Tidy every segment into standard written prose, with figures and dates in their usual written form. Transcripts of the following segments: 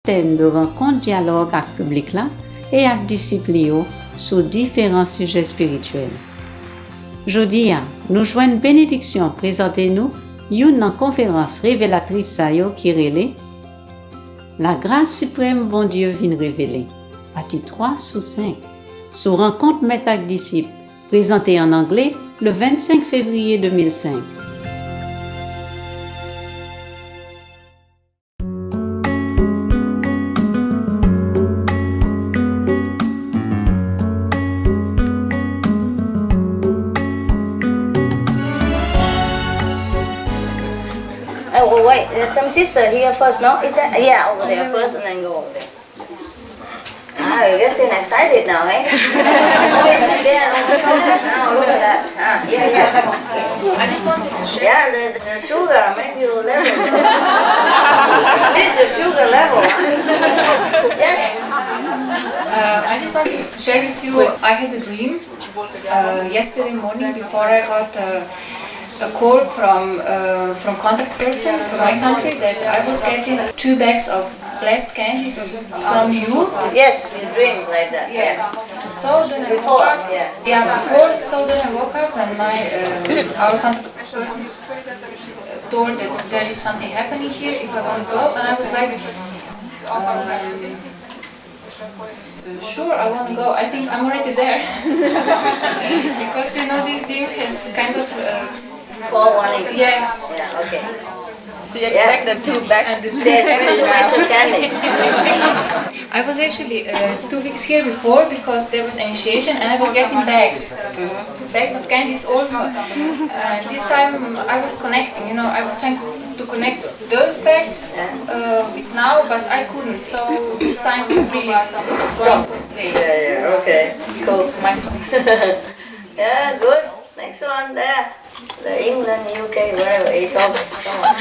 centaines de rencontres dialogues avec le public là et avec disciples sur différents sujets spirituels. Jodi, nous joignons bénédiction présentez-nous une conférence révélatrice qui relève La grâce suprême bon Dieu vient révéler. Partie 3/5. Sur rencontre maître avec disciples, présentée en anglais le 25 février 2005. Oh wait, there's some sister here first, no? Is that over there first and then go over there. You're getting excited now, eh? Always sit there on the top. Now look at that. I just wanted to share. Yeah, the sugar make you level. This is sugar level. Yes. I just wanted to share with you. I had a dream yesterday morning before I got a call from contact person from my country that I was getting 2 bags of blessed candies from you. Yes, you dream like that. Yeah. So then I woke up. Before. So then I woke up and our contact person told that there is something happening here if I want to go, and I was like, sure, I want to go. I think I'm already there because this dream has kind of. Forewarning. Yes. Yeah. Okay. So you expect the 2 back and the They expect to make some candy. I was actually 2 weeks here before because there was initiation and I was getting bags of candies also. This time I was connecting, I was trying to connect those bags with now, but I couldn't. So this sign was really strong. Yeah. Okay. Cool. My son. Yeah. Good. Next one there. The England, UK, wherever it's over. Come on.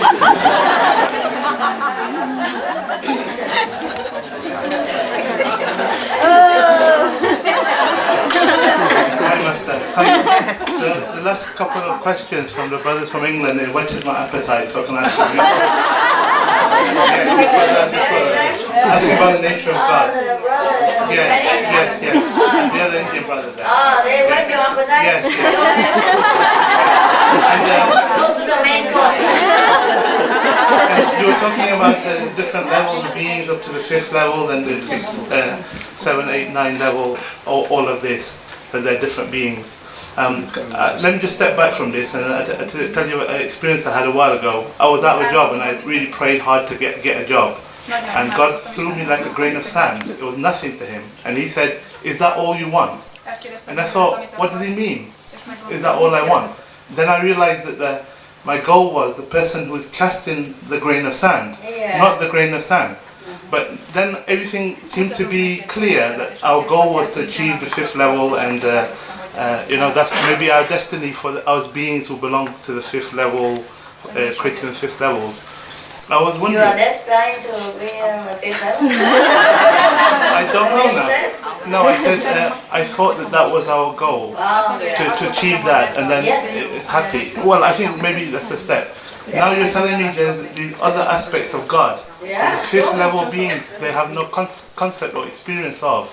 I must the last couple of questions from the brothers from England, it whetted my appetite, so I can ask you. Asking about the nature of God. The brother. Yes. The other Indian brother there. They whet your appetite? Yes. Go to the main course. And you were talking about the different levels of beings up to the 5th level, then the 6th, 7, 8, 9 level, all of this, but they're different beings. Let me just step back from this and tell you an experience I had a while ago. I was out of a job and I really prayed hard to get a job. And God threw me like a grain of sand. It was nothing to him. And he said, "Is that all you want?" And I thought, what does he mean? Is that all I want? Then I realized that my goal was the person who is casting the grain of sand, not the grain of sand. But then everything seemed to be clear that our goal was to achieve the 5th level, and that's maybe our destiny for us beings who belong to the 5th level, creating the 5th levels. I was wondering. You are destined to be on the 5th level? I don't know now. No, I said I thought that was our goal, to achieve that, and then it's happy. Well, I think maybe that's the step. Now you're telling me there's the other aspects of God. The 5th level beings they have no concept or experience of.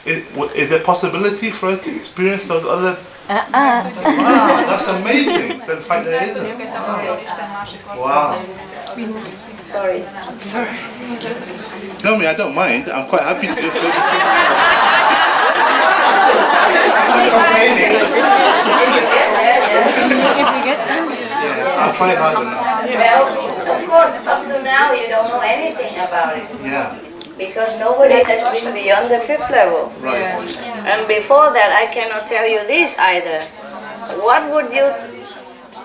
Is there possibility for us to experience those other? Wow, that's amazing. The fact there isn't. Wow. Sorry. No, I don't mind. I'm quite happy to just go. I'll try harder now. Well, of course, up to now you don't know anything about it. Yeah. Because nobody has been beyond the 5th level. Right. And before that, I cannot tell you this either. What would you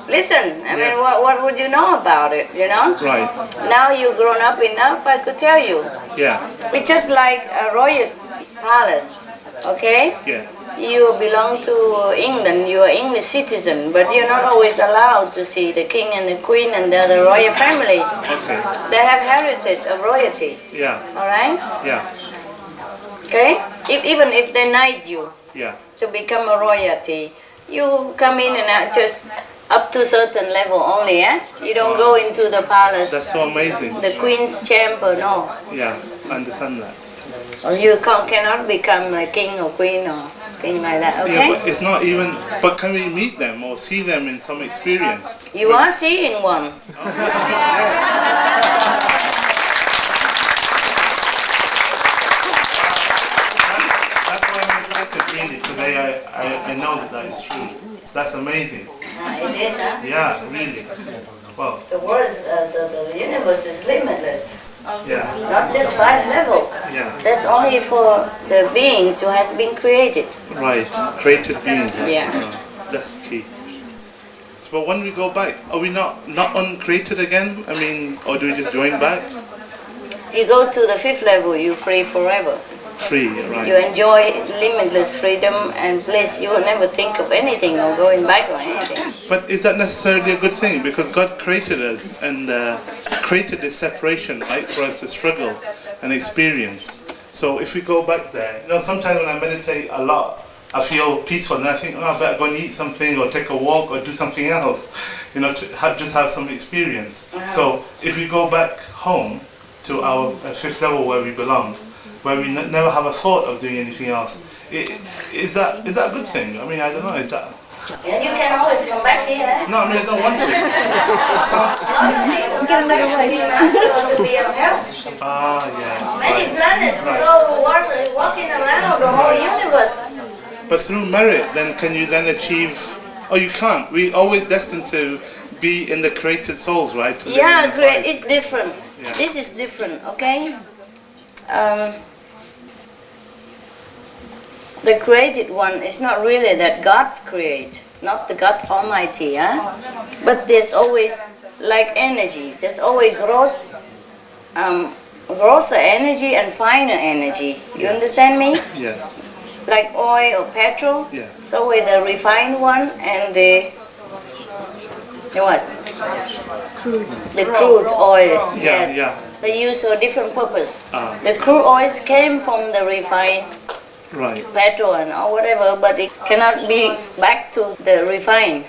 listen? I mean, what would you know about it? Right. Now you've grown up enough, I could tell you. Yeah. It's just like a royal palace, okay? Yeah. You belong to England, you are English citizen, but you're not always allowed to see the king and the queen and the royal family. Okay. They have heritage of royalty. Yeah. All right? Yeah. Okay? Even if they knight you to become a royalty, you come in and just up to certain level only, eh? You don't go into the palace. That's so amazing. The queen's chamber, no. Yeah. I understand that. Or you cannot become a king or queen or thing like that, okay? Yeah, but it's not even. But can we meet them or see them in some experience? You are seeing one. That's why I'm excited really today. I know that is true. That's amazing. It is, huh? Yeah, really. Well, The world, the universe is limitless. yeah, Not just 5 level. yeah. That's only for the beings who has been created. Right, created beings. Right? Yeah. That's key. So, but when we go back, are we not uncreated again? I mean, or do we just join back? You go to the 5th level, you're free forever. Free, right? You enjoy limitless freedom and bliss. You will never think of anything or going back or anything. But is that necessarily a good thing? Because God created us and created this separation, right, for us to struggle and experience. So if we go back there, sometimes when I meditate a lot, I feel peaceful and I think, I better go and eat something or take a walk or do something else, to just have some experience. So if we go back home to our 5th level where we belong, where we never have a thought of doing anything else, is that a good thing? I mean, I don't know, is that... And you can always come back here. No, I mean, I don't want to. Get another way. To be of help. Yeah. Many planets go walking around the whole universe. But through merit, then can you then achieve... Oh, you can't. We're always destined to be in the created souls, right? To live Yeah, in the great. light. It's different. Yeah. This is different, okay? The created one is not really that God create, not the God Almighty, huh? But there's always like energy. There's always grosser energy and finer energy. You understand me? Yes. Like oil or petrol. Yeah. It's always the refined one and the what? The crude oil. Yeah, Yes. yeah. They use for different purpose. Ah. The crude oils came from the refined Right. petrol and or whatever, but it cannot be back to the refined.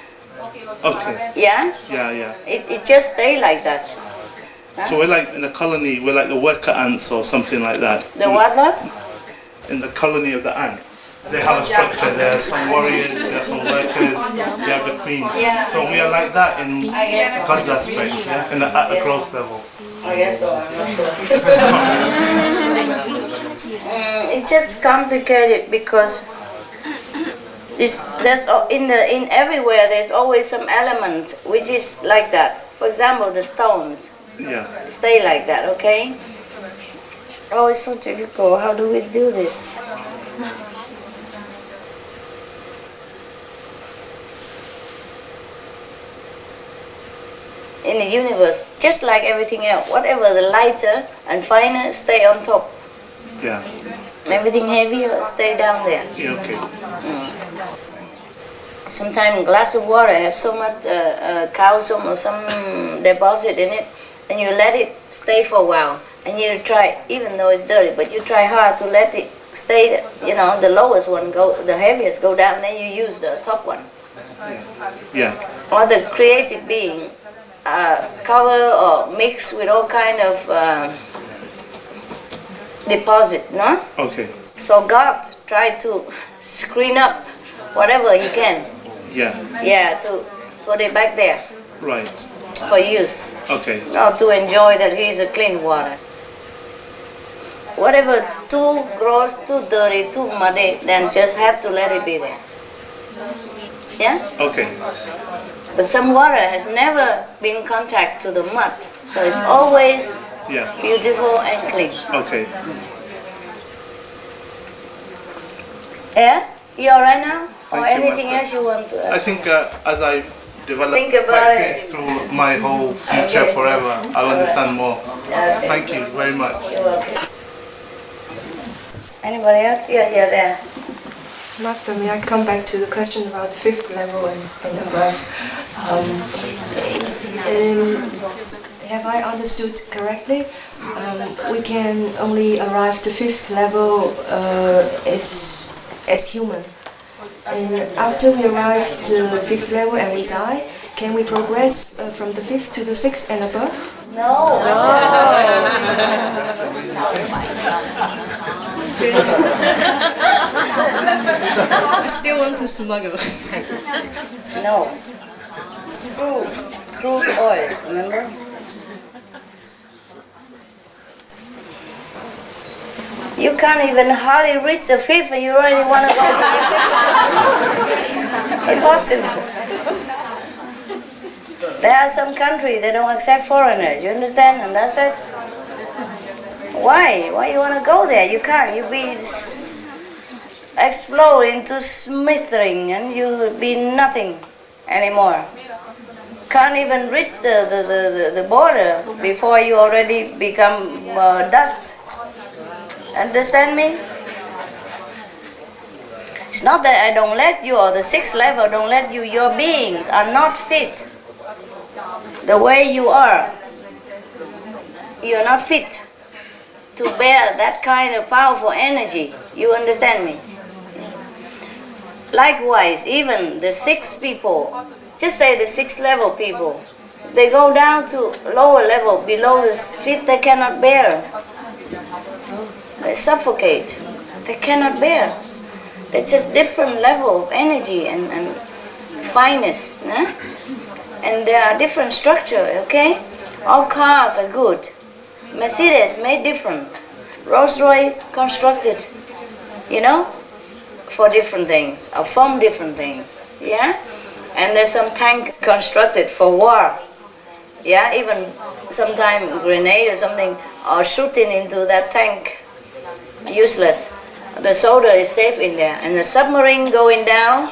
Okay. Yeah? Yeah. It just stay like that. So we're like in a colony, we're like the worker ants or something like that. The what, love? In the colony of the ants. They have a structure. There are some warriors, there are some workers, they have the queen. Yeah. So we are like that in I guess so. God's aspect, yeah? At the growth level. I guess so. I'm not sure. It's just complicated because in everywhere there's always some element which is like that. For example, the stones Yeah. stay like that, okay? Oh, it's so difficult. How do we do this? In the universe, just like everything else, whatever the lighter and finer stay on top. Yeah. Everything heavier stay down there. Yeah, okay. Sometimes a glass of water have so much calcium or some deposit in it, and you let it stay for a while. And you try, even though it's dirty, but you try hard to let it stay, the lowest one the heaviest go down, then you use the top one. Yeah. Or the creative being cover or mix with all kind of deposit, no? Okay. So God tried to screen up whatever he can. Yeah. Yeah, to put it back there Right. for use. Okay. Not to enjoy that he's a clean water. Whatever too gross, too dirty, too muddy, then just have to let it be there. Yeah? Okay. But some water has never been in contact to the mud. So it's always Yeah. beautiful and clean. Okay. Yeah? You alright now? Or Thank you, anything Master. else you want to I ask? think as I develop Think about practice it. through my whole future Okay. forever, I'll understand more. Okay. Thank you very much. You're welcome. Anybody else? Yeah, there. Master, may I come back to the question about the 5th level and above? Have I understood correctly? We can only arrive to 5th level as human. And after we arrive to the 5th level and we die, can we progress from the 5th to the 6th and above? No. I still want to smuggle. No. Crude oil, remember? You can't even hardly reach the fifth and you already want to go to the sixth. Impossible. There are some countries that don't accept foreigners, you understand? And that's it. Why? Why you want to go there? You can't. You'll be explode into smithering and you'll be nothing anymore. Can't even reach the border before you already become dust. Understand me? It's not that I don't let you, or the sixth level don't let you. Your beings are not fit. The way you are, you are not fit to bear that kind of powerful energy. You understand me? Likewise, even the six people, just say the sixth level people, they go down to lower level, below the fifth, they cannot bear. They suffocate. They cannot bear. It's just different level of energy and fineness. And there are different structure, okay? All cars are good. Mercedes made different. Rolls-Royce constructed, you know, for different things, or from different things, yeah? And there's some tanks constructed for war, yeah? Even sometimes grenade or something are shooting into that tank, useless. The soldier is safe in there. And the submarine going down,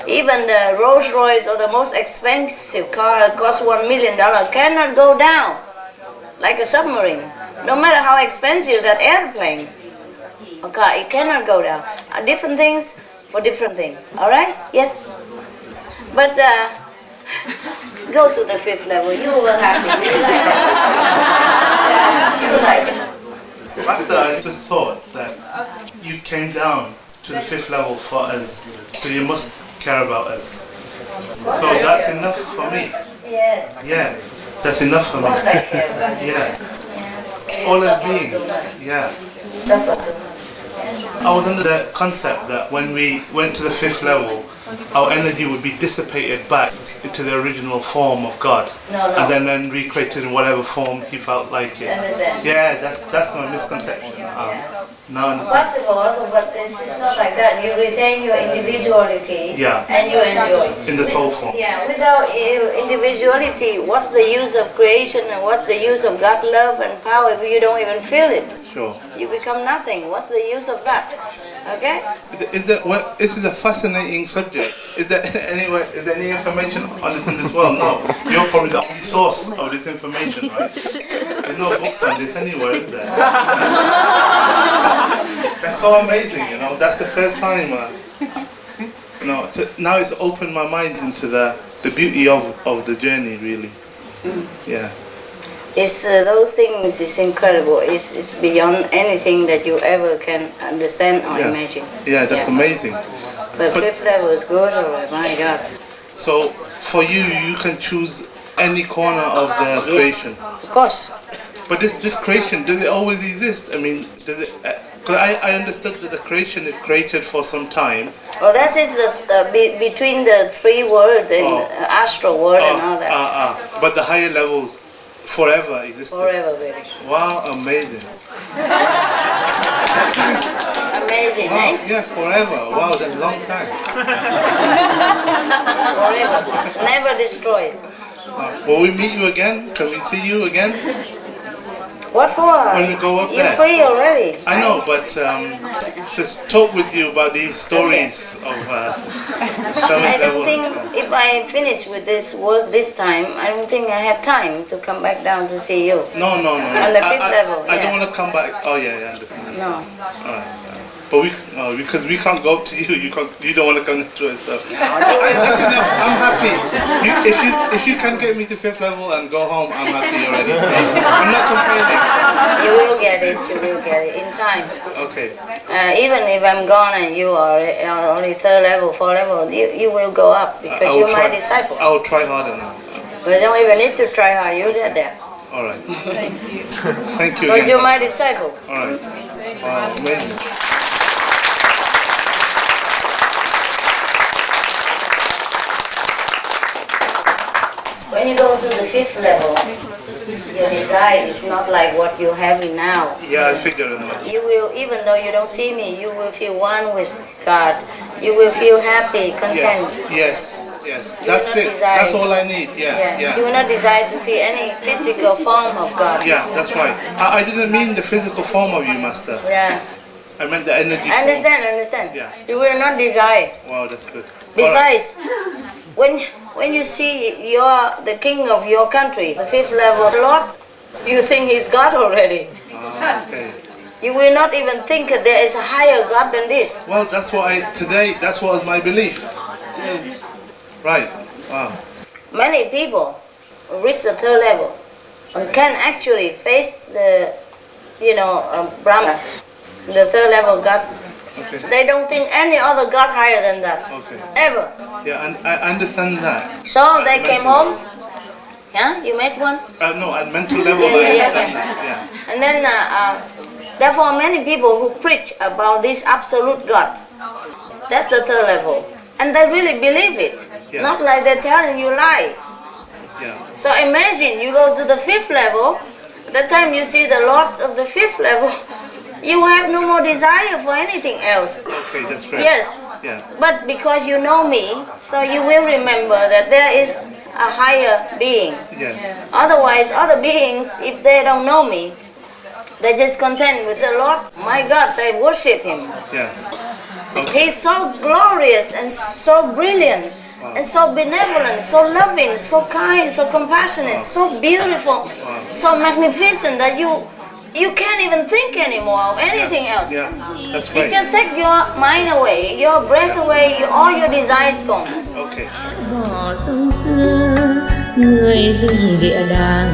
even the Rolls-Royce or the most expensive car that costs $1 million cannot go down like a submarine. No matter how expensive that airplane, okay, it cannot go down. Different things for different things. All right? Yes? But go to the fifth level. You will have it. You like it. Master, I just thought that you came down to the fifth level for us, so you must care about us. So that's enough for me. Yes. Yeah, that's enough for me. Yeah. All as beings. Yeah. I was under the concept that when we went to the fifth level, our energy would be dissipated back into the original form of God, and then recreated in whatever form He felt like it. Yeah, that's my misconception. Possible also, but it's not like that. You retain your individuality, and you enjoy in the soul form. Yeah, without individuality, what's the use of creation and what's the use of God's love and power if you don't even feel it? Sure. You become nothing. What's the use of that? Okay? This is a fascinating subject. Is there any information on this in this world? No. You're probably the only source of this information, right? There's no books on this anywhere, is there? That's so amazing, you know. That's the first time, you know. Now it's opened my mind into the beauty of the journey, really. Yeah. It's those things is incredible. It's beyond anything that you ever can understand or imagine. Yeah, that's amazing. But fifth level is good, or my God. So for you, you can choose any corner of the creation. Of course. But this creation, does it always exist? I mean, does it? Because I understood that the creation is created for some time. Well, that is between the three worlds and astral world and all that. But the higher levels forever existed. Forever, baby. Wow, amazing. Amazing, wow, yeah, forever. Wow, that's a long time. Forever. Never destroyed. Will we meet you again? Can we see you again? What for? When we go up You're there. free already. I know, but just talk with you about these stories of I don't think if I finish with this work this time, I don't think I have time to come back down to see you. No. On the fifth level. I don't want to come back. Oh yeah. No. But because we can't go up to you. You don't want to come to us. So that's enough. I'm happy. If you can get me to fifth level and go home, I'm happy already. So I'm not complaining. You will get it. You will get it in time. Okay. Even if I'm gone and you are only third level, fourth level, you will go up because you're my disciple. I will try harder now. But you don't even need to try hard. You'll get there. All right. Thank you. Thank you Because again. you're my disciple. All right. Thank you, Wow, Master. amazing. When you go to the fifth level, your desire is not like what you're having now. Yeah, I figured it out. You will, even though you don't see me, you will feel one with God. You will feel happy, content. Yes. You That's will not it. desire- That's all I need. Yeah. You will not desire to see any physical form of God. Yeah, that's right. I didn't mean the physical form of you, Master. Yeah. I meant the energy form. Understand. Yeah. You will not desire. Wow, that's good. All right. Besides, when you see you're the king of your country, the fifth level Lord, you think he's God already. Okay. You will not even think that there is a higher God than this. Well, that's what that was my belief. Right. Wow. Many people reach the third level and can actually face the, Brahma, the third level God. Okay. They don't think any other God higher than that. Okay. Ever. Yeah, and I understand that. So they came Mental home. Yeah, you met one. No, at mental level, Yeah. I understand that. Yeah. And then, therefore, many people who preach about this absolute God, that's the third level. And they really believe it. Yeah. Not like they're telling you lie. Yeah. So imagine you go to the fifth level, the time you see the Lord of the fifth level, you have no more desire for anything else. Okay, that's great. Yes. Yeah. But because you know me, so you will remember that there is a higher being. Yes. Otherwise, other beings, if they don't know me, they're just content with the Lord. My God, they worship Him. Yes. Okay. He's so glorious and so brilliant and so benevolent, so loving, so kind, so compassionate, so beautiful, so magnificent that you can't even think anymore of anything else. Yeah, that's You great. just take your mind away, your breath away, all your desires gone. Okay. Bỏ sông xưa người rừng địa đàng